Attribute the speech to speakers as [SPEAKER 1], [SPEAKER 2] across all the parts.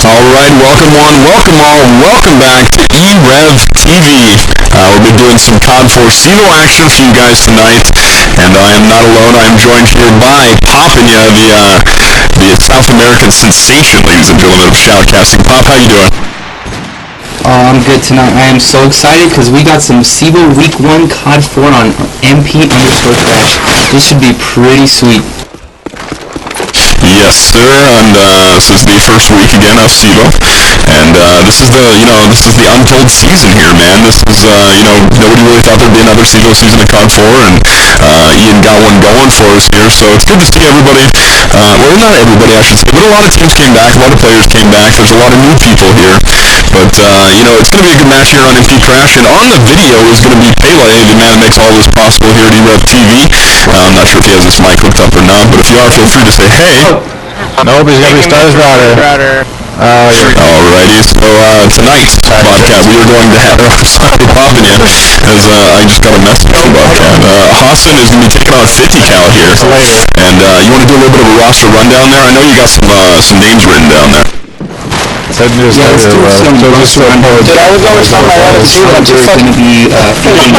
[SPEAKER 1] Alright, welcome one, welcome all, welcome back to e-rev TV. We'll be doing some COD4.50 action for you guys tonight, and I am not alone. I am joined here by Papanya, the South American sensation, ladies and gentlemen, of shoutcasting. Pop, how you doing?
[SPEAKER 2] I'm good tonight. I am so excited because we got some CEVO Week 1 COD4 on MP_Crash. This should be pretty sweet.
[SPEAKER 1] Yes, sir, and this is the first week again of CEVO, and this is the untold season here, man. This is, nobody really thought there'd be another CEVO season of COD4, and Ian got one going for us here, so it's good to see everybody, well, not everybody, I should say, but a lot of teams came back, a lot of players came back. There's a lot of new people here, but, it's going to be a good match here on MP_Crash, and on the video is going to be Pele, the man that makes all this possible here at e-rev TV. I'm not sure if he has his mic hooked up or not, but if you are, feel free to say hey.
[SPEAKER 3] Nope, he's gonna restart his router.
[SPEAKER 1] Alrighty, so tonight's podcast we are going to have Papanya, as I just got a message from Bobcat. Hausen is going to be taking on 50 cal here, and you want to do a little bit of a roster rundown there? I know you got some names written down there.
[SPEAKER 2] Let's do some roster rundown.
[SPEAKER 3] Dude, I was always on my other team.
[SPEAKER 2] We're going to be featuring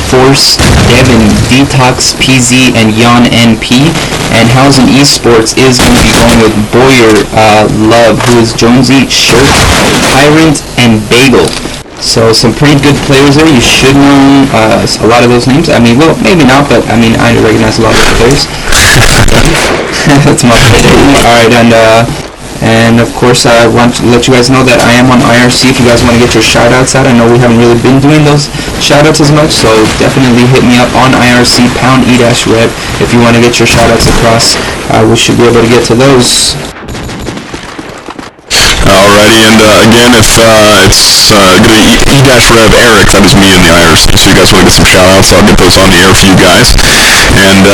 [SPEAKER 2] Force, Devin, Detox, PZ, and Yon NP. And Hausen Esports is going to be going with Boyer, Love, who is Jonesy, Shirt, Tyrant, and Bagel. So some pretty good players there. You should know a lot of those names. I mean, well, maybe not, but I mean, I recognize a lot of the players. That's my favorite. Alright, and of course, I want to let you guys know that I am on IRC if you guys want to get your shoutouts out. I know we haven't really been doing those shoutouts as much, so definitely hit me up on IRC, #e-rev, if you want to get your shoutouts across. We should be able to get to those.
[SPEAKER 1] Alrighty, and again, if it's going to be e-rev Eric, that is me in the IRC, so you guys want to get some shoutouts, I'll get those on the air for you guys. And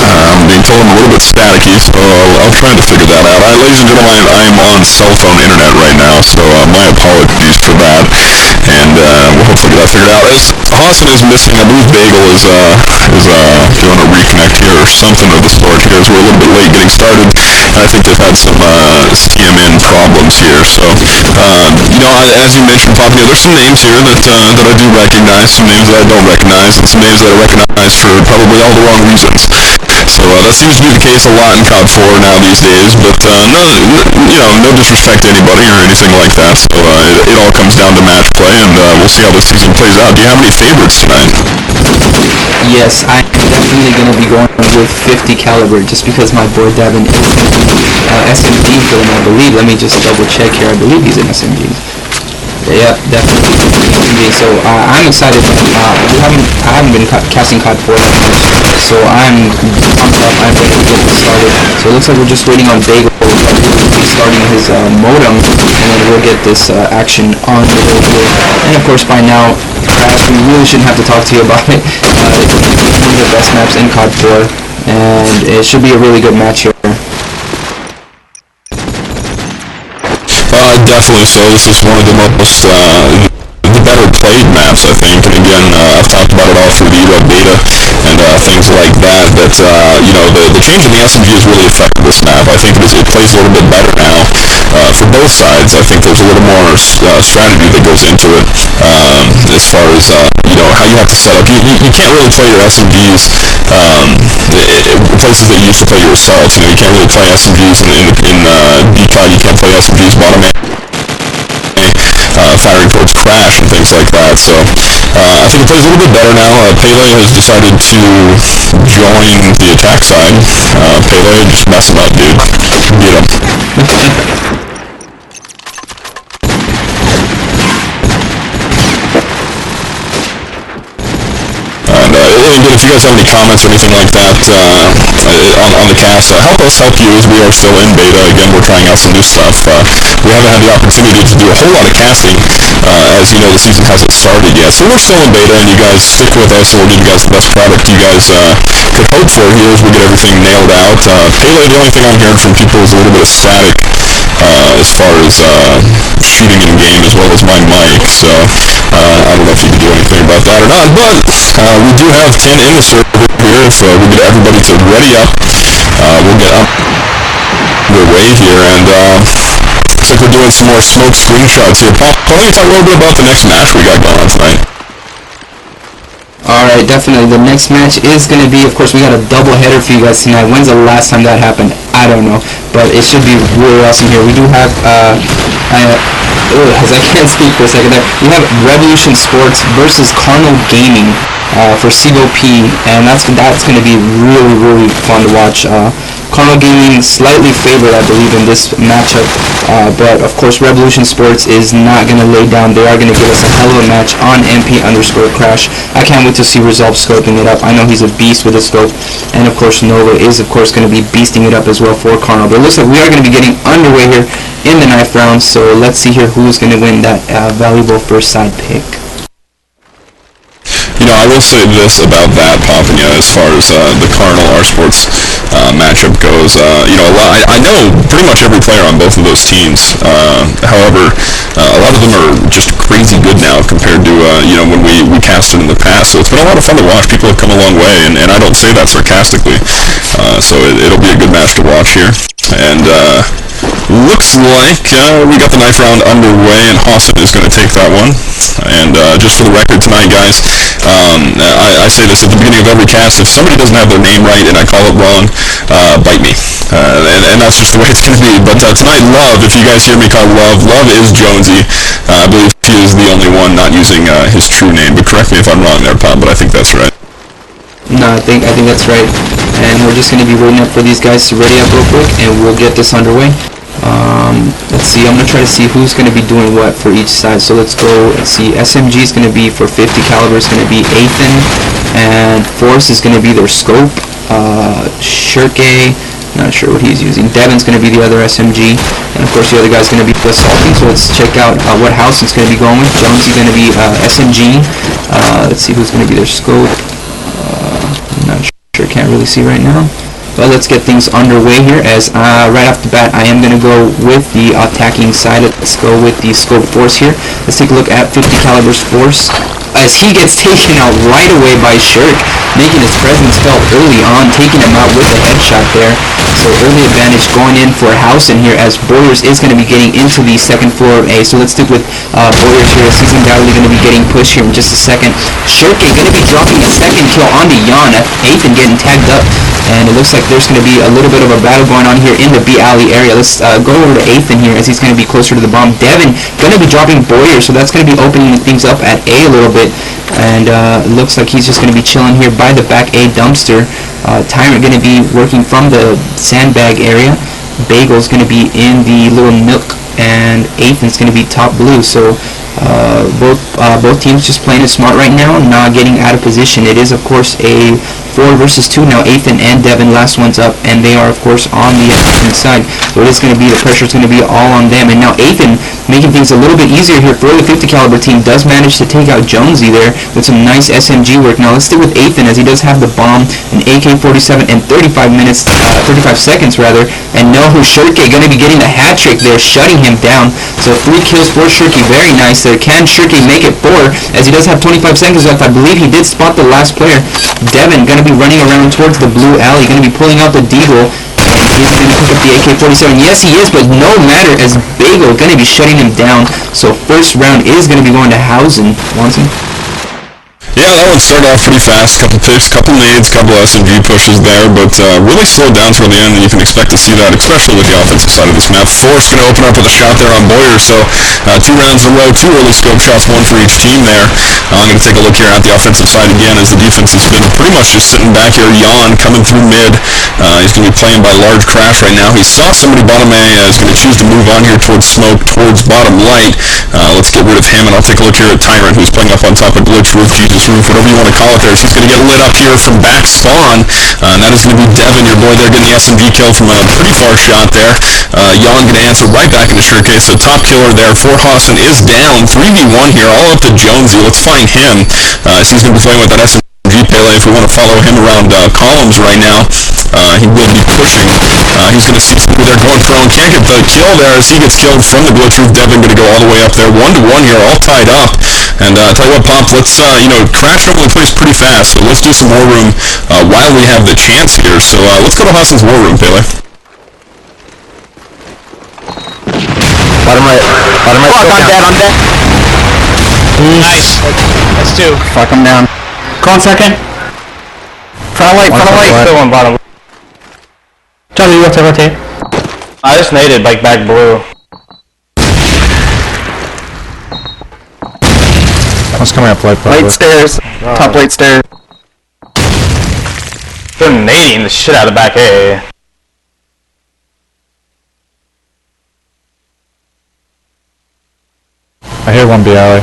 [SPEAKER 1] I'm being told I'm a little bit staticky, so I'll try to figure that out. Ladies and gentlemen, I am on cell phone internet right now, so my apologies for that. And we'll hopefully get that figured out. As Hausen is missing, I believe Bagel is doing a reconnect here or something of the sort here, as we're a little bit late getting started. And I think they've had some CMN problems here. So, as you mentioned, Papanya, there's some names here that I do recognize, some names that I don't recognize, and some names that I recognize for probably all the wrong reasons. So that seems to be the case a lot in COD4 now these days, but no disrespect to anybody or anything like that. So it all comes down to match play, and we'll see how this season plays out. Do you have any favorites tonight?
[SPEAKER 2] Yes, I'm definitely going to be going with 50 caliber, just because my boy Devin is SMG for him, I believe. Let me just double check here. I believe he's in SMG. Yeah, definitely. So I'm excited. I haven't been casting COD4 that much, so I'm pumped up. I'm ready to get this started. So it looks like we're just waiting on Bagel starting his modem, and then we'll get this action on the road here. And of course, by now, Crash, we really shouldn't have to talk to you about it. It's one of the best maps in COD4, and it should be a really good match here.
[SPEAKER 1] Definitely so. This is one of the most, the better played maps, I think. And again, I've talked about it all through the e-rev beta and things like that, the change in the SMG has really affected this map. I think it plays a little bit better now for both sides. I think there's a little more strategy that goes into it as far as, how you have to set up. You can't really play your SMGs places that you used to play your assaults. You can't really play SMGs in DCOD. You can't play SMGs bottom firing towards Crash and things like that. So I think it plays a little bit better now. Pele has decided to join the attack side. Pele, just mess him up, dude. Get him. And again, if you guys have any comments or anything like that on the cast, help us help you, as we are still in beta. Again, we're trying out some new stuff. We haven't had the opportunity to do a whole lot of casting, as you know, the season hasn't started yet. So we're still in beta, and you guys stick with us, and we'll give you guys the best product you guys could hope for here as we get everything nailed out. Pele, the only thing I'm hearing from people is a little bit of static as far as shooting in game, as well as my mic. So I don't know if you can do anything about that or not, but we do have 10 in the server here. If we get everybody to ready up, we'll get underway here, and looks like we're doing some more smoke screenshots here. Paul, why don't you talk a little bit about the next match we got going on tonight?
[SPEAKER 2] Alright, definitely. The next match is going to be, of course, we got a double header for you guys tonight. When's the last time that happened? I don't know. But it should be really awesome here. We do have, as I can't speak for a second there, we have Revolution Sports versus Carnal Gaming for COP, and that's going to be really, really fun to watch. Carnal Gaming slightly favored, I believe, in this matchup, but of course Revolution Sports is not going to lay down. They are going to give us a hell of a match on MP_Crash. I can't wait to see Resolve scoping it up. I know he's a beast with a scope, and of course Nova is of course going to be beasting it up as well for Carnal. But it looks like we are going to be getting underway here in the 9th round, so let's see here who's going to win that valuable first side pick.
[SPEAKER 1] You know, I will say this about that, Papania, as far as the Carnal R-Sports matchup goes. You know, I know pretty much every player on both of those teams. However, a lot of them are just crazy good now compared to, you know, when we casted in the past. So it's been a lot of fun to watch. People have come a long way, and I don't say that sarcastically. So it'll be a good match to watch here. And looks like we got the 9th round underway, and Hausen is going to take that one. And just for the record tonight, guys, I say this at the beginning of every cast: if somebody doesn't have their name right and I call it wrong, bite me. And that's just the way it's going to be. But tonight, Love, if you guys hear me call Love is Jonesy. I believe he is the only one not using his true name. But correct me if I'm wrong there, Pop, but I think that's right.
[SPEAKER 2] No, I think that's right. And we're just going to be waiting up for these guys to ready up real quick, and we'll get this underway. Let's see, I'm going to try to see who's going to be doing what for each side. So let's go and see. SMG is going to be for 50 caliber, is going to be Athan, and Force is going to be their scope. Shirke, not sure what he's using. Devin's going to be the other SMG, and of course the other guy's going to be assaulting. So let's check out what house it's going to be going with. Jonesy's going to be SMG. Let's see who's going to be their scope. I'm not sure, can't really see right now. But let's get things underway here, as right off the bat I am going to go with the attacking side. Let's go with the scope Force here. Let's take a look at 50 caliber's Force, as he gets taken out right away by Shirk, making his presence felt early on, taking him out with a headshot there. So early advantage going in for Hausen here, as Boyers is going to be getting into the 2nd floor of A. So let's stick with Boyers here, as he's undoubtedly going to be getting pushed here in just a second. Shirk going to be dropping a 2nd kill onto Jan, Athan getting tagged up, and it looks like there's going to be a little bit of a battle going on here in the B alley area. Let's go over to Athan here, as he's going to be closer to the bomb. Devin going to be dropping Boyers, so that's going to be opening things up at A a little bit. And looks like he's just going to be chilling here by the back A dumpster. Tyrant going to be working from the sandbag area. Bagel's going to be in the little nook, and Athan's going to be top blue. So both teams just playing it smart right now, not getting out of position. It is of course a 4 versus 2 now. Athan and Devin, last one's up, and they are of course on the Athan side. So it is going to be, the pressure is going to be all on them. And now Athan making things a little bit easier here for the 50 caliber team, does manage to take out Jonesy there with some nice SMG work. Now let's stick with Athan, as he does have the bomb, an AK-47 in 35 seconds rather. And no, Shirke going to be getting the hat trick there, shutting him down. So 3 kills for Shirke, very nice there. Can Shirke make it 4, as he does have 25 seconds left? I believe he did spot the last player. Devin going to be running around towards the blue alley, going to be pulling out the deagle, and he's going to pick up the AK-47. Yes, he is, but no matter, as Bagel going to be shutting him down. So first round is going to be going to Hausen. Watson?
[SPEAKER 1] Yeah, that one started off pretty fast. Couple picks, couple nades, couple SMG pushes there, but really slowed down toward the end, and you can expect to see that, especially with the offensive side of this map. Force going to open up with a shot there on Boyer, so 2 rounds in a row, 2 early scope shots, 1 for each team there. I'm going to take a look here at the offensive side again, as the defense has been pretty much just sitting back here. Jan coming through mid. He's going to be playing by large crash right now. He saw somebody bottom A, is going to choose to move on here towards smoke, towards bottom light. Let's get rid of him, and I'll take a look here at Tyrant, who's playing up on top of glitch roof, Jesus roof, whatever you want to call it there. So he's going to get lit up here from back spawn, and that is going to be Devin, your boy there, getting the SMG kill from a pretty far shot there. Jan going to answer right back into Shirke, so top killer there for Hausen is down. 3v1 here, all up to Jonesy. Let's find him, as he's going to be playing with that SMG Pele. If we want to follow him around columns right now, he will be pushing. He's going to see somebody there going prone. Can't get the kill there, as he gets killed from the glitch roof. Devin going to go all the way up there. 1-1 here, all tied up. And tell you what, Pop, let's, Crash normally plays pretty fast, so let's do some war room while we have the chance here. So let's go to Hausen's war room, Pele.
[SPEAKER 3] Bottom right. Bottom right.
[SPEAKER 4] Fuck, I'm dead, I'm dead.
[SPEAKER 5] Nice. That's two.
[SPEAKER 2] Fuck, I'm down.
[SPEAKER 4] Go on second. Front of light, front of light.
[SPEAKER 3] Still one bottom.
[SPEAKER 4] Johnny, you have to rotate.
[SPEAKER 3] I just naded like back blue. One's coming up light probably.
[SPEAKER 4] Light stairs. Top light stairs.
[SPEAKER 3] They're nading the shit out of back A. I hear one B alley.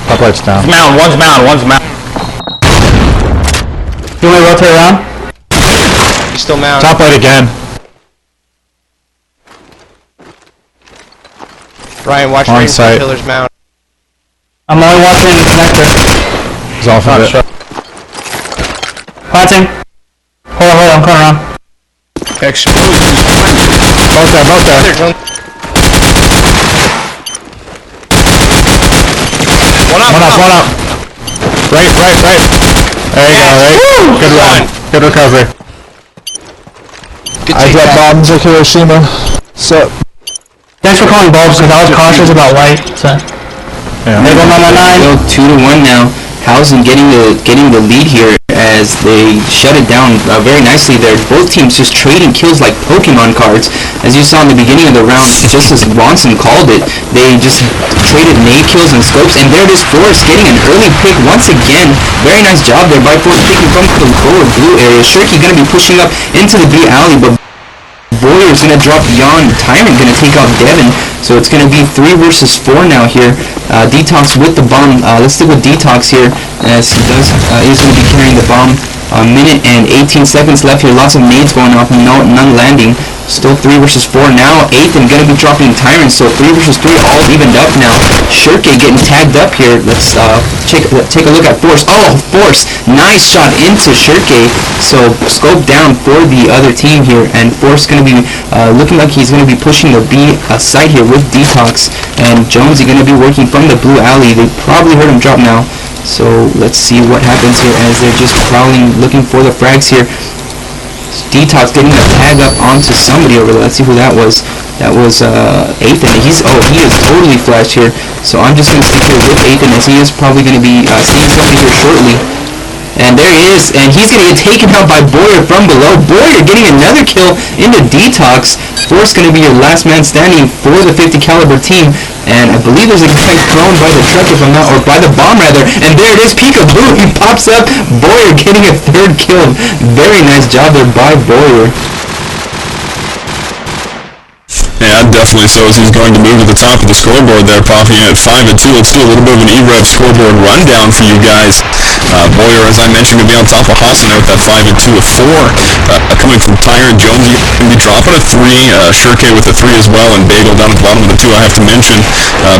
[SPEAKER 3] Top light's down. One's mounted.
[SPEAKER 4] You want me to rotate around?
[SPEAKER 5] He's still mounted.
[SPEAKER 3] Top light again.
[SPEAKER 5] Ryan, watch
[SPEAKER 3] On
[SPEAKER 5] range
[SPEAKER 3] site.
[SPEAKER 5] pillars mount.
[SPEAKER 4] I'm only watching the connector.
[SPEAKER 3] He's off of it.
[SPEAKER 4] Planting. Hold on, I'm coming around.
[SPEAKER 5] Explosions.
[SPEAKER 3] Both there.
[SPEAKER 5] One up.
[SPEAKER 3] Right. There you go, right?
[SPEAKER 5] Woo!
[SPEAKER 3] Good run. Good recovery.
[SPEAKER 5] Good
[SPEAKER 3] I
[SPEAKER 5] take
[SPEAKER 3] dropped
[SPEAKER 5] back.
[SPEAKER 3] bombs at Hiroshima. So,
[SPEAKER 4] Thanks for calling bulbs, because I was cautious about light. So.
[SPEAKER 3] yeah.
[SPEAKER 4] They go 999.
[SPEAKER 2] Go 2-1 now. Hausen getting the lead here as they shut it down very nicely there. Both teams just trading kills like Pokemon cards. As you saw in the beginning of the round, just as Watson called it, they just traded nade kills and scopes. And there it is, Forrest getting an early pick once again. Very nice job there by Forrest picking from the lower blue area. Shirky going to be pushing up into the B alley, but Boyer's going to drop Jan. Tyrant going to take out Devin. So it's going to be 3 versus 4 now here. Detox with the bomb. Let's stick with Detox here as he does. He's going to be carrying the bomb. A minute and 18 seconds left here. Lots of nades going off. None landing. Still 3 versus 4 now. Ethan going to be dropping Tyrant. So 3 versus 3 all evened up now. Shirke getting tagged up here. Let's take a look at Force. Oh, Force. Nice shot into Shirke. So scope down for the other team here. And Force going to be looking like he's going to be pushing the B side here with Detox. And Jonesy going to be working from the blue alley. They probably heard him drop now. So let's see what happens here as they're just prowling, looking for the frags here. Detox getting a tag up onto somebody over there. Let's see who that was. That was Ethan. He is totally flashed here. So I'm just going to stick here with Ethan as he is probably going to be seeing somebody here shortly. And there he is, and he's going to get taken out by Boyer from below. Boyer getting another kill into Detox. Force going to be your last man standing for the 50 caliber team. And I believe there's a guy thrown by the truck, if I'm not, or by the bomb rather. And there it is, peekaboo, he pops up. Boyer getting a 3rd kill. Very nice job there by Boyer.
[SPEAKER 1] Yeah, definitely so, as he's going to move to the top of the scoreboard there, popping at 5-2. Let's do a little bit of an e-rev scoreboard rundown for you guys. Boyer, as I mentioned, going to be on top of Hausen there with that 5-2 of 4. Coming from Tyrant, Jonesy going to be dropping a 3. Shirke with a 3 as well, and Bagel down at the bottom of the 2, I have to mention.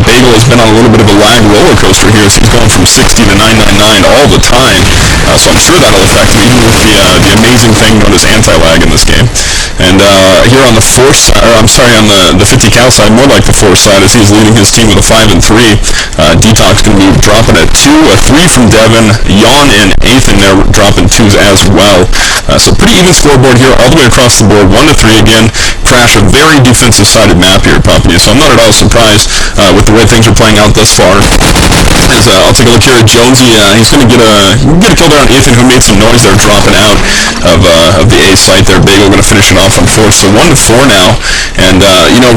[SPEAKER 1] Bagel has been on a little bit of a lag roller coaster here, as he's going from 60 to 999 all the time. So I'm sure that'll affect him, even with the amazing thing known as anti-lag in this game. And here on the force, on the 50 cal side, more like the force side, as he's leading his team with a 5-3. Detox going to be dropping at 2, a 3 from Devin, Jan and Ethan there dropping 2s as well. So pretty even scoreboard here all the way across the board, 1-3 again. Crash, a very defensive-sided map here, Poppy. So I'm not at all surprised with the way things are playing out thus far. As I'll take a look here at Jonesy. He's going to get a kill there on Ethan, who made some noise there dropping out of the A site there. Bagel going to finish it off on 4. So 1-4 now. And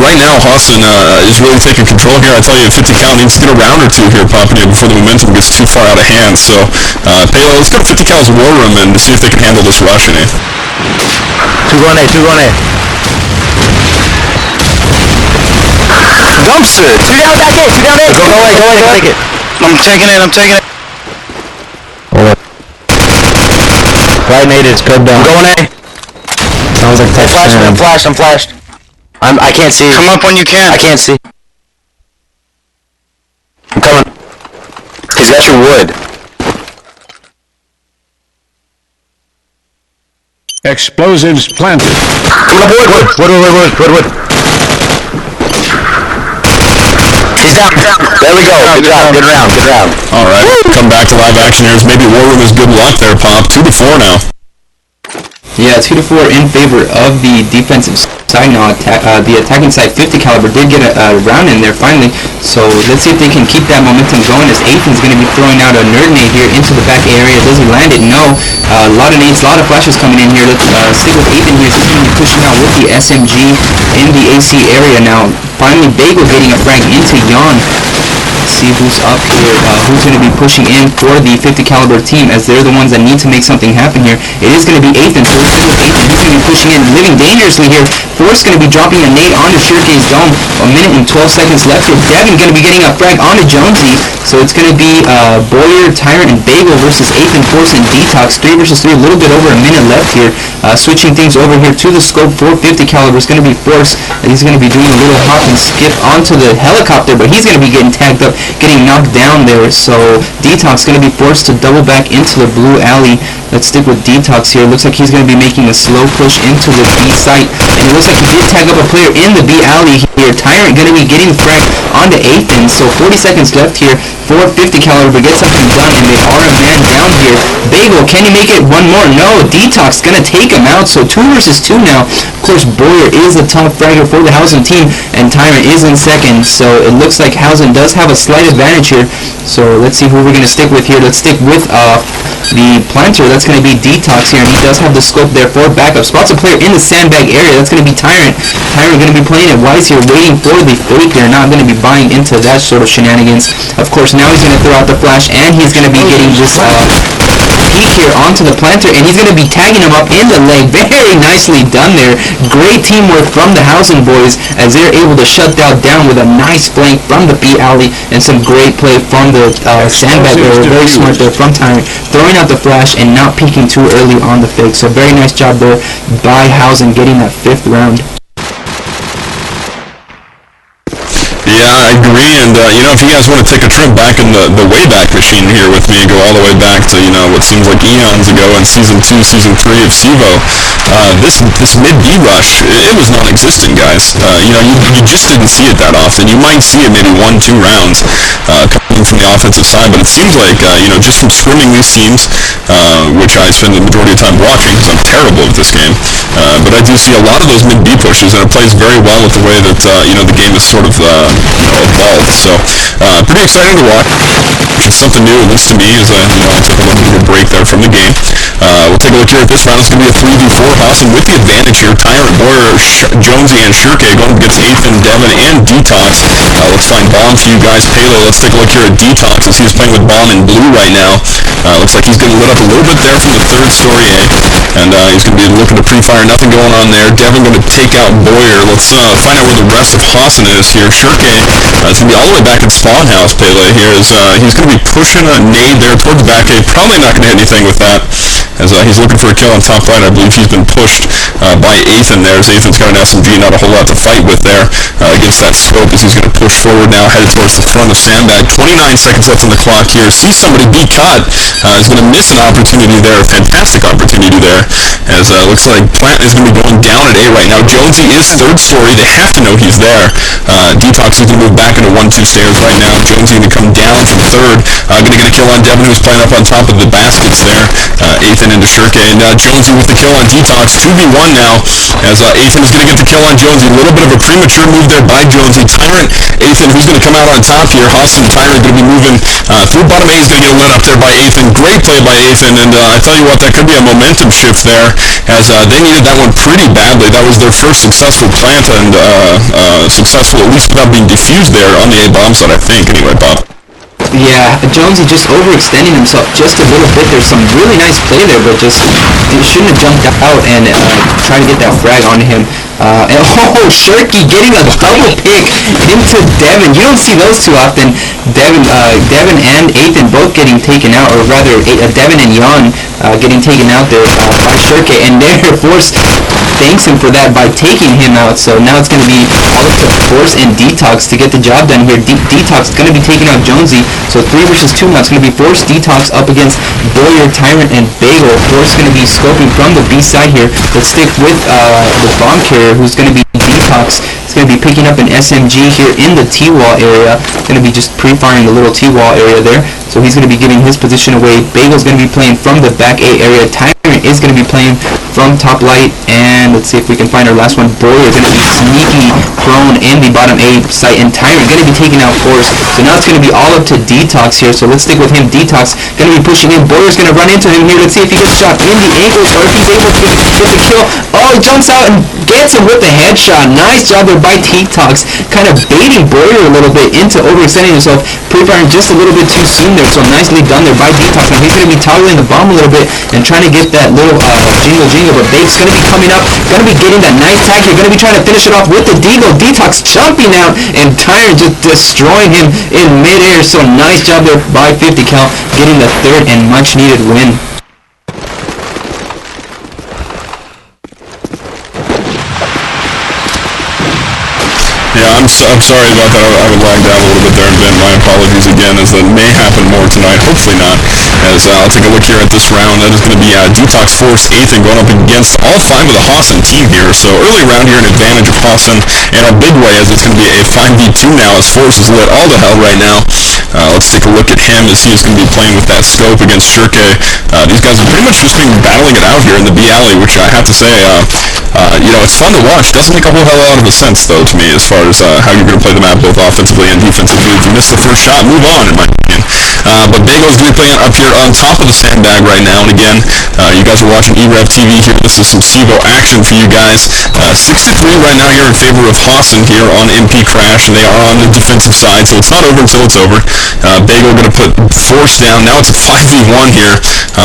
[SPEAKER 1] right now Hausen is really taking control here. I tell you, 50 cal needs to get a round or 2 here, Poppy, before the momentum gets too far out of hand. So Palo, let's go to 50 cal's war room and to see if they can handle this rush in A.
[SPEAKER 3] 2 on A.
[SPEAKER 4] Dumpster! 2 down back in! 2 down in!
[SPEAKER 3] Go away, take it.
[SPEAKER 5] I'm taking it.
[SPEAKER 3] Hold up. Right nade is good down.
[SPEAKER 4] I'm going A.
[SPEAKER 3] Sounds like touch.
[SPEAKER 4] I'm flashed. I can't see.
[SPEAKER 5] Come up when you can.
[SPEAKER 4] I can't see. I'm coming. He's got your wood.
[SPEAKER 6] Explosives planted.
[SPEAKER 4] Coming up wood. He's down. There we go. Good round.
[SPEAKER 1] Alright, come back to live action here. Maybe war room is good luck there, Pop. 2-4 now.
[SPEAKER 2] Yeah, 2-4 in favor of the defensive side now. The attacking side, 50 caliber, did get a round in there finally. So let's see if they can keep that momentum going as Ethan's going to be throwing out a nerd nade here into the back area. Does he land it? No. A lot of nades, a lot of flashes coming in here. Let's stick with Ethan here. He's going to be pushing out with the SMG in the AC area now. Finally, Bagel getting a frag into Jan. See who's up here, who's going to be pushing in for the 50 caliber team, as they're the ones that need to make something happen here. It is going to be Ethan, so we're still with Ethan. He's going to be pushing in, living dangerously here. Force going to be dropping a nade onto Shirkey's dome. 1 minute and 12 seconds left here. Devin going to be getting a frag onto Jonesy. So it's going to be Boyer, Tyrant, and Bagel versus Ethan, Force, and Detox. 3 versus 3, a little bit over a minute left here. Switching things over here to the scope for 50 caliber is going to be Force, and he's going to be doing a little hop and skip onto the helicopter, but he's going to be getting tagged up, getting knocked down there. So Detox going to be forced to double back into the blue alley. Let's stick with Detox here. Looks like he's going to be making a slow push into the B site, and it looks like he did tag up a player in the B alley here. Tyrant going to be getting the frag onto Ethan. So 40 seconds left here for 50 caliber, but get something done, and they are a man down here. Bagel, can he make it one more? No. Detox going to take him out. So 2 versus 2 now. Of course, Boyer is the top fragger for the Hausen team, and Tyrant is in second. So it looks like Hausen does have a slight advantage here. So let's see who we're going to stick with here. Let's stick with the planter. That's going to be Detox here, and he does have the scope there for backup. Spots a player in the sandbag area. That's going to be Tyrant. Tyrant going to be playing it wise here, waiting for the fake there, not going to be buying into that sort of shenanigans. Of course, now he's going to throw out the flash, and he's going to be getting this peek here onto the planter, and he's going to be tagging him up in the leg. Very nicely done there. Great teamwork from the Hausen boys, as they're able to shut that down with a nice flank from the B alley, and some great play from the sandbag area. Very smart there from Tyrant, throwing out the flash and not peeking too early on the fake. So very nice job there by Hausen getting that 5th round.
[SPEAKER 1] Yeah, I agree, and if you guys want to take a trip back in the Wayback Machine here with me, go all the way back to, what seems like eons ago in Season 2, Season 3 of CEVO, this mid-B rush, it was non-existent, guys. You just didn't see it that often. You might see it maybe 1-2 rounds coming from the offensive side, but it seems like, just from scrimming these teams, which I spend the majority of time watching, because I'm terrible at this game, but I do see a lot of those mid-B pushes, and it plays very well with the way that, the game is sort of evolved. So pretty exciting to watch. It's something new, at least to me, as I took a little bit of a break there from the game. We'll take a look here at this round. It's going to be a 3v4. Hausen with the advantage here. Tyrant, Boyer, Jonesy, and Shirkey going against Ethan, Devin, and Detox. Let's find Bomb for you guys. Pele, let's take a look here at Detox as he's playing with Bomb in blue right now. Looks like he's getting lit up a little bit there from the 3rd story A, and he's going to be looking to pre-fire. Nothing going on there. Devin going to take out Boyer. Let's find out where the rest of Hausen is here. Shirkey, it's going to be all the way back at Spawn House. Pele here is he's going to be pushing a nade there towards the back A. Probably not going to hit anything with that, as he's looking for a kill on top right. I believe he's been pushed by Ethan there, as Ethan's got an SMG, not a whole lot to fight with there against that scope, as he's going to push forward now, headed towards the front of Sandbag. 29 seconds left on the clock here. See somebody be cut. He's going to miss an opportunity there, a fantastic opportunity there, as looks like Plant is going to be going down at A right now. Jonesy is 3rd story. They have to know he's there. Detox is going to move back into 1-2 stairs right now. Jonesy going to come down from 3rd. Going to get a kill on Devin, who's playing up on top of the baskets there. Ethan into Shirkey, and Jonesy with the kill on Detox. 2v1 now, as Ethan is going to get the kill on Jonesy. A little bit of a premature move there by Jonesy. Tyrant, Ethan, who's going to come out on top here. Hausen, Tyrant going to be moving through bottom A. He's going to get lit up there by Ethan. Great play by Ethan, and I tell you what, that could be a momentum shift there, as they needed that one pretty badly. That was their first successful plant, and successful at least without being defused there on the A-bomb side, I think. Anyway, Bob.
[SPEAKER 2] Yeah, Jonesy just overextending himself just a little bit. There's some really nice play there, but just he shouldn't have jumped out and tried to get that frag on him. And Shirkey getting a double pick into Devin. You don't see those too often. Devin and Ethan both getting taken out, or rather Devin and Jan getting taken out there by Shirkey, and there Force thanks him for that by taking him out. So now it's going to be all up to Force and Detox to get the job done here. Detox is going to be taking out Jonesy. So 3 versus 2 now. It's going to be Force, Detox up against Boyer, Tyrant, and Bagel. Force is going to be scoping from the B side here. Let's stick with the bomb carrier, who's going to be Detox. It's going to be picking up an SMG here in the T-wall area. It's going to be just pre-firing the little T-wall area there. So so he's going to be giving his position away. Bagel's going to be playing from the back A area. Tyrant is going to be playing from top light, and let's see if we can find our last one. Boyer going to be sneaky prone in the bottom A site, and Tyrant going to be taking out Force. So now it's going to be all up to Detox here, so let's stick with him. Detox going to be pushing in. Boyer's going to run into him here. Let's see if he gets shot in the ankles, or if he's able to get the kill. Oh, he jumps out and gets him with the headshot. Nice job there by Detox, kind of baiting Boyer a little bit into overextending himself, pre-firing just a little bit too soon there, so nicely done there by Detox. Now he's going to be toggling the bomb a little bit and trying to get that little jingle, but Babe's going to be coming up, going to be getting that nice tag here, going to be trying to finish it off with the deagle. Detox jumping out, and Tyrant just destroying him in midair, so nice job there by 50 Cal, getting the third and much needed win.
[SPEAKER 1] Yeah, I'm sorry about that. I would lag down a little bit there, and Ben, my apologies again, as that may happen more tonight. Hopefully not, as I'll take a look here at this round. That is going to be Detox Force 8th and going up against all 5 of the Hausen team here. So early round here, an advantage of Hausen in a big way, as it's going to be a 5v2 now, as Force is lit all to hell right now. Let's take a look at him, as he is going to be playing with that scope against Shirke. These guys have pretty much just been battling it out here in the B alley, which I have to say, you know, it's fun to watch. Doesn't make a whole hell lot of sense, though, to me, as far as how you're going to play the map both offensively and defensively. If you miss the first shot, move on, in my opinion. But Bagel's going to be playing up here on top of the sandbag right now. And again, you guys are watching e-rev TV here. This is some CEVO action for you guys. 6-3 right now here in favor of Hausen here on MP Crash, and they are on the defensive side, so it's not over until it's over. Bagel going to put Force down. Now it's a 5v1 here.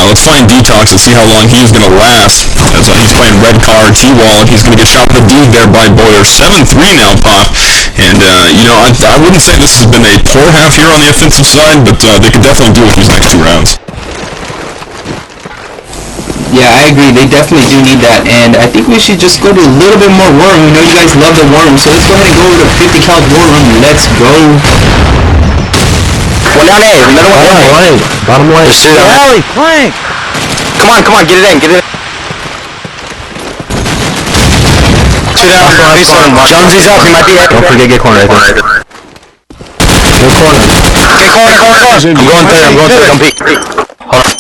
[SPEAKER 1] Let's find Detox and see how long he's going to last, as he's playing red car T-wall, and he's going to get shot with a D there by Boyer. 7-3 now, Pop. And, you know, I wouldn't say this has been a poor half here on the offensive side, but they could definitely do with these next 2 rounds.
[SPEAKER 2] Yeah, I agree. They definitely do need that, and I think we should just go to a little bit more war room. We know you guys love the war room, so let's go ahead and go over to 50 Cal war room. Let's go.
[SPEAKER 4] One down A, another one down A.
[SPEAKER 3] Bottom lane.
[SPEAKER 4] Alley, flank. Come on, get it in, get it in. 2 down, Jonesy's up, he might be A.
[SPEAKER 3] Don't forget, get corner right there. Good corner.
[SPEAKER 4] Get corner. I'm going third, don't peek. Hold on.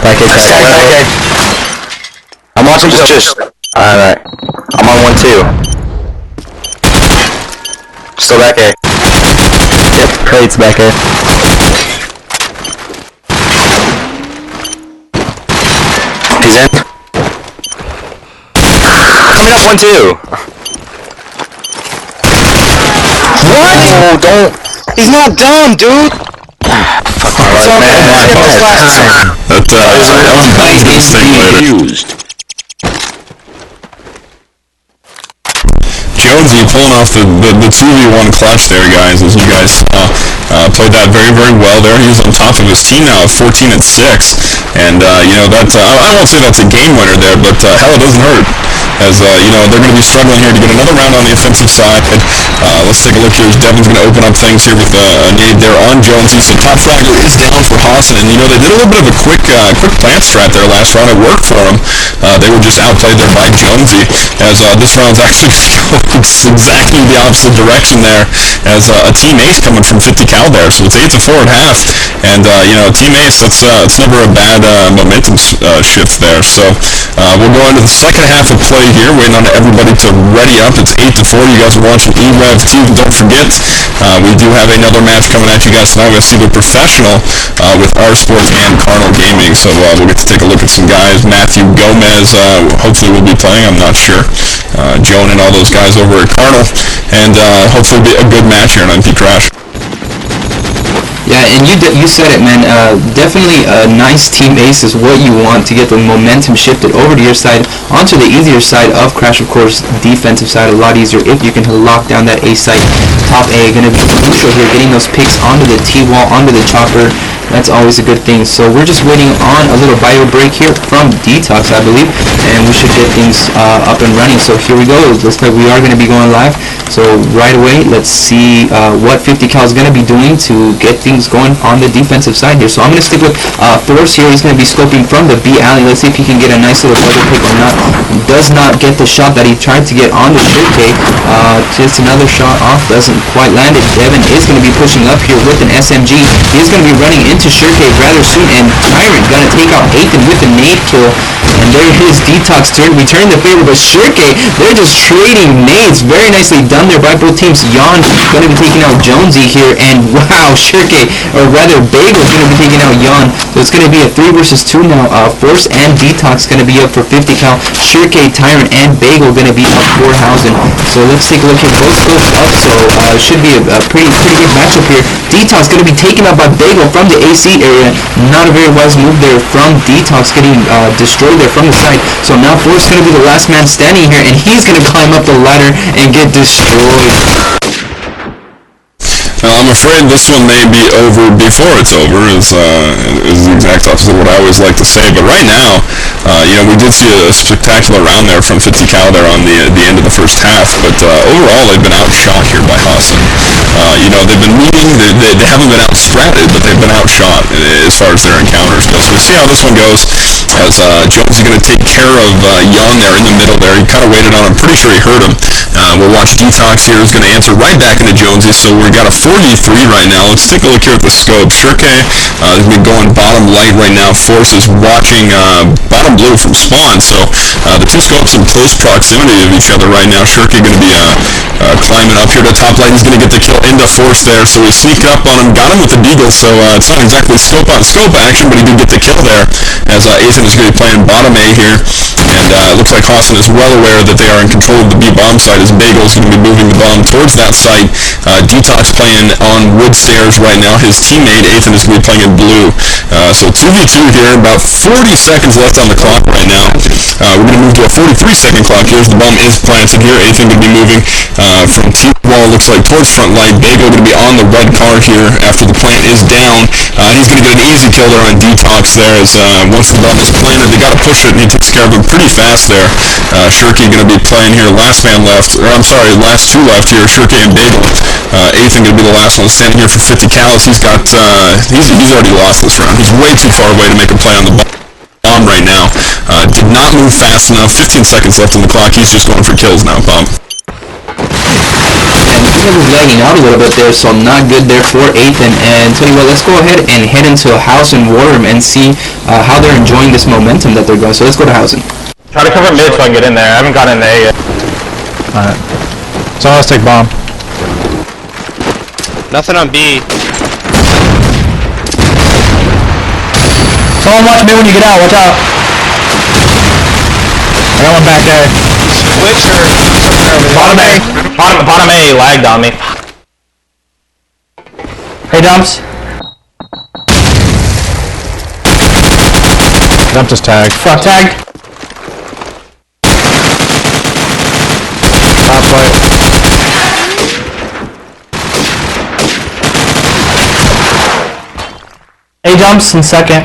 [SPEAKER 3] Back A.
[SPEAKER 4] I'm watching just. Alright. I'm on 1, 2. Still back A.
[SPEAKER 3] Yep, plates back A.
[SPEAKER 4] He's in. Coming up 1, 2. What? Oh, don't. He's not done, dude. Fuck, man.
[SPEAKER 1] That was a mistake later. Jonesy pulling off the 2v1 clutch there, guys, as you guys played that very, very well there. He's on top of his team now at 14-6, and, you know, that, I won't say that's a game winner there, but, hell, it doesn't hurt, as, you know, they're going to be struggling here to get another round on the offensive side. Let's take a look here, as Devin's going to open up things here with a nade there on Jonesy, so top fragger is down for Hausen, and, you know, they did a little bit of a quick plant strat there last round. It worked for them. They were just outplayed there by Jonesy, as, this round's actually exactly the opposite direction there, as a team ace coming from 50 Cal there, so it's 8-4 at half, and you know, team ace, that's it's never a bad momentum shift there. So we'll go into the second half of play here, waiting on everybody to ready up. It's 8-4. You guys are watching e-rev TV. Don't forget, we do have another match coming at you guys tonight. We're going to see the professional with R Sports and Carnal Gaming, so we'll get to take a look at some guys. Matthew Gomez hopefully will be playing, I'm not sure. Joan and all those guys over at Carnal, and hopefully be a good match here on MP Crash.
[SPEAKER 2] Yeah, and you said it, man. Definitely a nice team ace is what you want to get the momentum shifted over to your side, onto the easier side of Crash, of course. Defensive side a lot easier if you can lock down that A site. Top A going to be crucial here, getting those picks onto the T-wall, onto the chopper. That's always a good thing. So we're just waiting on a little bio break here from Detox, I believe, and we should get things up and running. So here we go. It looks like we are going to be going live. So right away, let's see what 50 cal is going to be doing to get things going on the defensive side here. So I'm going to stick with Force here. He's going to be scoping from the B alley. Let's see if he can get a nice little double pick or not. Does not get the shot that he tried to get on the Shirke. Just another shot off, doesn't quite land it. Devin is going to be pushing up here with an SMG. He is going to be running into Shirke rather soon, and Tyrant going to take out Ethan with a nade kill. And there is Detox returning the favor, but Shirke, they're just trading nades. Very nicely done there by both teams. Jan going to be taking out Jonesy here, and wow, Shirke, or rather Bagel, is going to be taking out Jan. So it's going to be a 3 versus 2 now. Force and Detox going to be up for 50 cal. Shirke, Tyrant, and Bagel going to be up for Hausen. So let's take a look here. Both scopes up, so it should be a pretty good matchup here. Detox going to be taken out by Bagel from the AC area. Not a very wise move there from Detox, getting destroyed there from the side. So now Force going to be the last man standing here, and he's going to climb up the ladder and get destroyed.
[SPEAKER 1] I'm afraid this one may be over before it's over, is the exact opposite of what I always like to say. But right now, we did see a spectacular round there from 50 cal there on the end of the first half. But overall, they've been outshot here by Hausen. They've been meeting, they haven't been outstratted, but they've been outshot as far as their encounters go. So we'll see how this one goes, as Jones is going to take care of Jan there in the middle there. He kind of waited on him. Pretty sure he heard him. We'll watch Detox here, who's going to answer right back into Jonesy. So we've got a 43 right now. Let's take a look here at the scope. Shirke has been going bottom light right now. Force is watching bottom blue from spawn. So the two scopes in close proximity of each other right now. Shirke going to be climbing up here to top light. He's going to get the kill into Force there. So he sneaked up on him, got him with the deagle. So it's not exactly scope on scope action, but he did get the kill there, as Ethan is going to be playing bottom A here. And it looks like Hausen is well aware that they are in control of the B bomb site, as Bagel is going to be moving the bomb towards that site. Detox playing on wood stairs right now. His teammate Ethan is going to be playing in blue. So 2v2 here, about 40 seconds left on the clock right now. We're going to move to a 43-second clock here as the bomb is planted here. Ethan going to be moving from T-wall, looks like, towards front light. Bagel going to be on the red car here after the plant is down. He's going to get an easy kill there on Detox there, as once the bomb is planted, they got to push it, and he takes care of it pretty fast there. Shirke going to be playing here, last two left here, Shirke and Bagel. Ethan going to be the last one standing here for 50 cals. He's already lost this round. He's way too far away to make a play on the bomb right now. Did not move fast enough. 15 seconds left on the clock. He's just going for kills now, Bomb.
[SPEAKER 2] And he was lagging out a little bit there, so not good there for Ethan. And tell you what, let's go ahead and head into Hausen Warroom and see how they're enjoying this momentum that they're going. So let's go to Hausen.
[SPEAKER 3] Try to cover mid so I can get in there. I haven't got in there yet. Alright. So let's take bomb.
[SPEAKER 4] Nothing on B.
[SPEAKER 3] Someone watch me when you get out. Watch out. I got one back there.
[SPEAKER 4] Switch or
[SPEAKER 3] Bottom A. Bottom A lagged on me. Hey, Dumps. Dumps is tagged. Fuck, tagged. Top right. Hey, Dumps in second.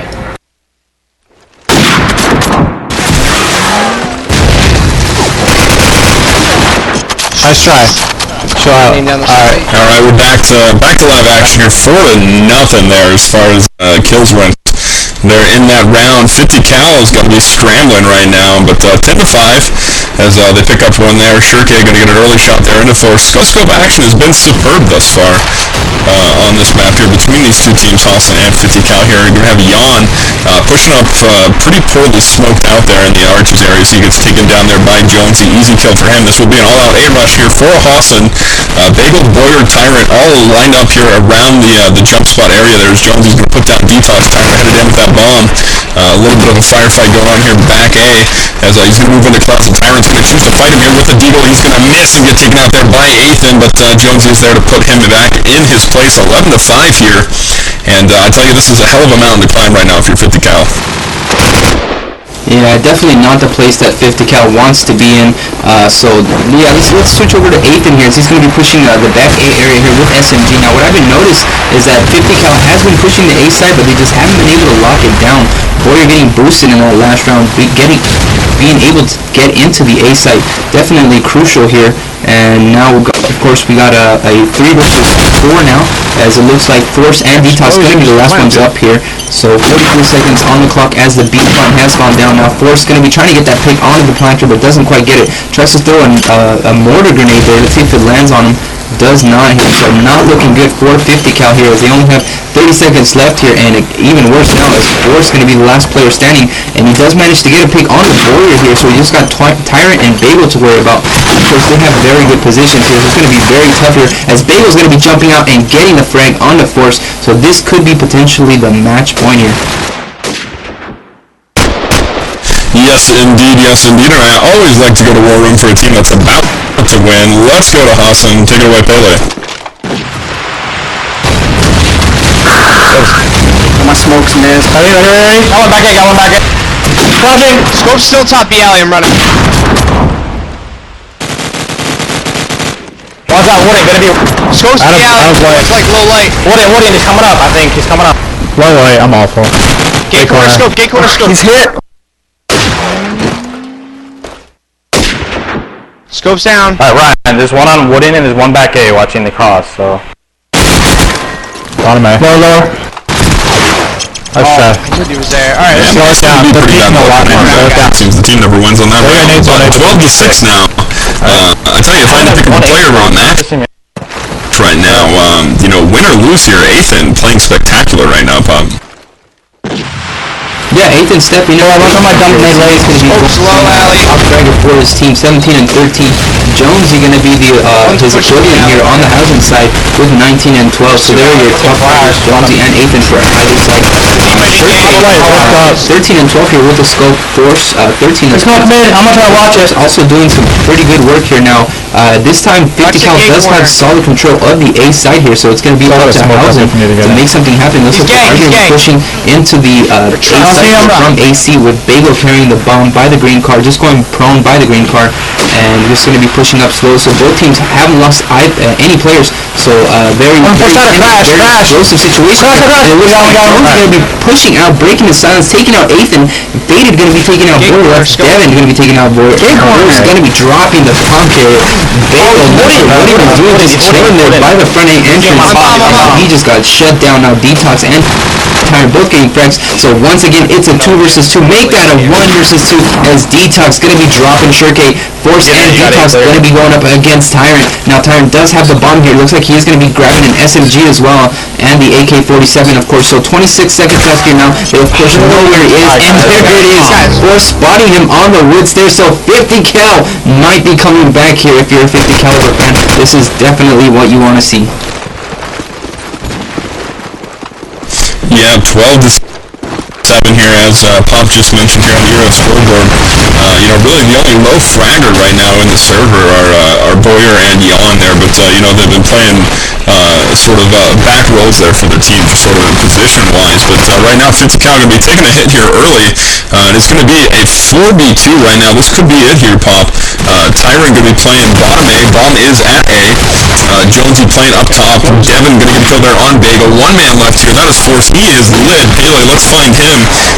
[SPEAKER 3] Nice try. Chill out.
[SPEAKER 1] Alright, we're back to live action here. 4-0 there as far as kills went. They're in that round. 50 cal is going to be scrambling right now, but 10-5 as they pick up one there. Shirke going to get an early shot there into Force. Scope action has been superb thus far on this map here between these two teams, Hausen and 50 cal here. You're going to have Jan pushing up pretty poorly smoked out there in the arches area, so he gets taken down there by Jonesy. Easy kill for him. This will be an all-out A-rush here for Hausen. Bagel, Boyer, Tyrant all lined up here around the jump spot area. There's Jonesy's going to put down Detox. Tyrant headed in with that bomb. A little bit of a firefight going on here back A, as he's going to move into Clouds, and Tyrant's going to choose to fight him here with the deagle. He's going to miss and get taken out there by Ethan, but Jonesy is there to put him back in his place. 11-5 here, and I tell you, this is a hell of a mountain to climb right now if you're 50 cal.
[SPEAKER 2] Yeah, definitely not the place that 50 cal wants to be in. So yeah, let's switch over to Ethan here. He's going to be pushing the back A area here with SMG. Now, what I've been noticed is that 50 cal has been pushing the A side, but they just haven't been able to lock it down. Boyer getting boosted in that last round, being able to get into the A side, definitely crucial here. And now, of course, we got a 3 versus 4 now, as it looks like Force and Detox going to be the last ones up here. So 43 seconds on the clock as the B front has gone down. Now Force going to be trying to get that pick onto the planter, but doesn't quite get it. Tries to throw a mortar grenade there. Let's see if it lands on him. Does not hit, so not looking good for 50 cal here, as they only have 30 seconds left here, and even worse now as Force going to be the last player standing, and he does manage to get a pick on the Boyer here, so he just got Tyrant and Bagel to worry about. Of course, they have very good positions here, so it's going to be very tough here, as Bagel's going to be jumping out and getting the frag on the Force, so this could be potentially the match point here.
[SPEAKER 1] Yes, indeed, and I always like to go to War Room for a team that's about to win. Let's go to Hassan. Take it away, Pele.
[SPEAKER 4] My smoke's missed.
[SPEAKER 3] Ready. Got one back in. Crouching.
[SPEAKER 5] Scope's still top B alley, I'm running.
[SPEAKER 3] Watch out, Woody, gonna be...
[SPEAKER 5] Scope's B alley, it's like low light.
[SPEAKER 3] Woody, he's coming up, I think. He's coming up. Low light, I'm awful.
[SPEAKER 5] Gate corner scope.
[SPEAKER 4] He's hit.
[SPEAKER 5] Scope's down.
[SPEAKER 3] Alright, Ryan, there's one on Woodin and there's one back A watching the cross, so... Bottom A. Lower. Nice try.
[SPEAKER 5] He was there. Alright,
[SPEAKER 1] Yeah,
[SPEAKER 5] let's
[SPEAKER 1] it's going to be pretty bad. Seems the team never wins on that round. 12-6 now. I tell you, if I had to pick a player on that right now, win or lose here, Ethan playing spectacular right now, Pop.
[SPEAKER 2] Yeah, Ethan stepping up. Look at my dump melee. It's going to be
[SPEAKER 5] slow alley.
[SPEAKER 2] Dragon for his team, 17 and 13. Jonesy going to be the his equivalent here on the housing side with 19 and 12. So there are your top players, Jonesy and Ethan for either side. 13 and 12 here with the scope. Force 13 and 12.
[SPEAKER 3] I'm gonna try to watch it.
[SPEAKER 2] Also doing some pretty good work here now. This time 50 cal does have solid control of the A side here, so it's going to be up to Hausen to make something happen. Looks like they're going to be pushing into the A side from AC with Bagel carrying the bomb by the green car, just going prone by the green car, and just going to be pushing up slow. So both teams haven't lost any players, so very explosive situation. It looks like Jones going to be pushing out, breaking the silence, taking out Ethan. Faded going to be taking out Boyer. Devin going to be taking out Boyer. Boyer's going to be dropping the pump here. Bagel, what are you doing? Just chilling there by the front A entrance. He just got shut down now. Detox and Tyrant both getting frags. So once again, it's a 2 versus 2. Make that a 1 versus 2 as Detox going to be dropping Shirkate. Force and Detox going to be going up against Tyrant. Now Tyrant does have the bomb here. Looks like he is going to be grabbing an SMG as well, and the AK-47 of course. So 26 seconds left here now. They of course know where he is, and there it is. Force spotting him on the woods there. So 50 cal might be coming back here if you're a 50 caliber fan. This is definitely what you want to see.
[SPEAKER 1] Yeah, 12-7 here, as Pop just mentioned here on the Euro scoreboard. Really the only low fragger right now in the server are Boyer and Jan there, but they've been playing back roles there for the team, just sort of in position-wise. But right now, 50 cal going to be taking a hit here early, and it's going to be a 4v2 right now. This could be it here, Pop. Tyrant going to be playing bottom A. Bomb is at A. Jonesy playing up top. Devin going to get killed there on Bagel. One man left here. That is Force. He is lit. Pele, let's find him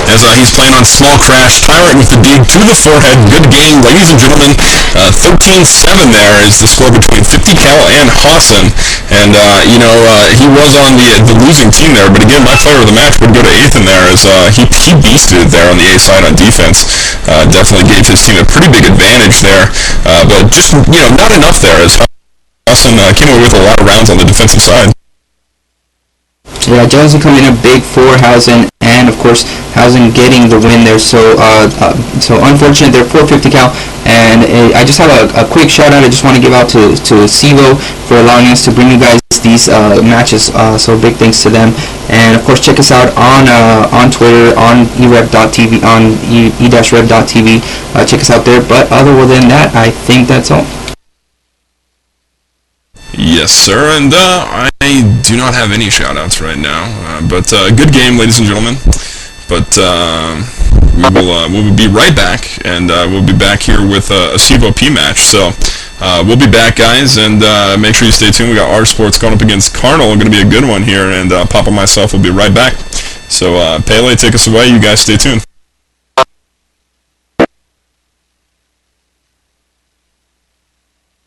[SPEAKER 1] as he's playing on Small Crash. Tyrant with the dig to the forehead. Good game, ladies and gentlemen. 13-7 there is the score between 50 cal and Hassan. And, he was on the losing team there. But again, my player of the match would go to Ethan there, as he beasted it there on the A side on defense. Definitely gave his team a pretty big advantage there. But just, not enough there, as Hassan came away with a lot of rounds on the defensive side.
[SPEAKER 2] Yeah, Jonesy coming in big for Hausen, and of course Hausen getting the win there. So unfortunate there for 50 cal. And I just have a quick shout out I just want to give out to CEVO for allowing us to bring you guys these matches. So big thanks to them. And of course check us out on Twitter, on e-rev.tv, on e-rev.tv. Check us out there. But other than that, I think that's all.
[SPEAKER 1] Yes, sir, and I do not have any shout-outs right now, but good game, ladies and gentlemen, but we'll be right back, and we'll be back here with a CEVO-P match. So we'll be back, guys, and make sure you stay tuned. We got R Sports going up against Carnal, going to be a good one here, and Papa and myself will be right back. So Pele, take us away. You guys stay tuned.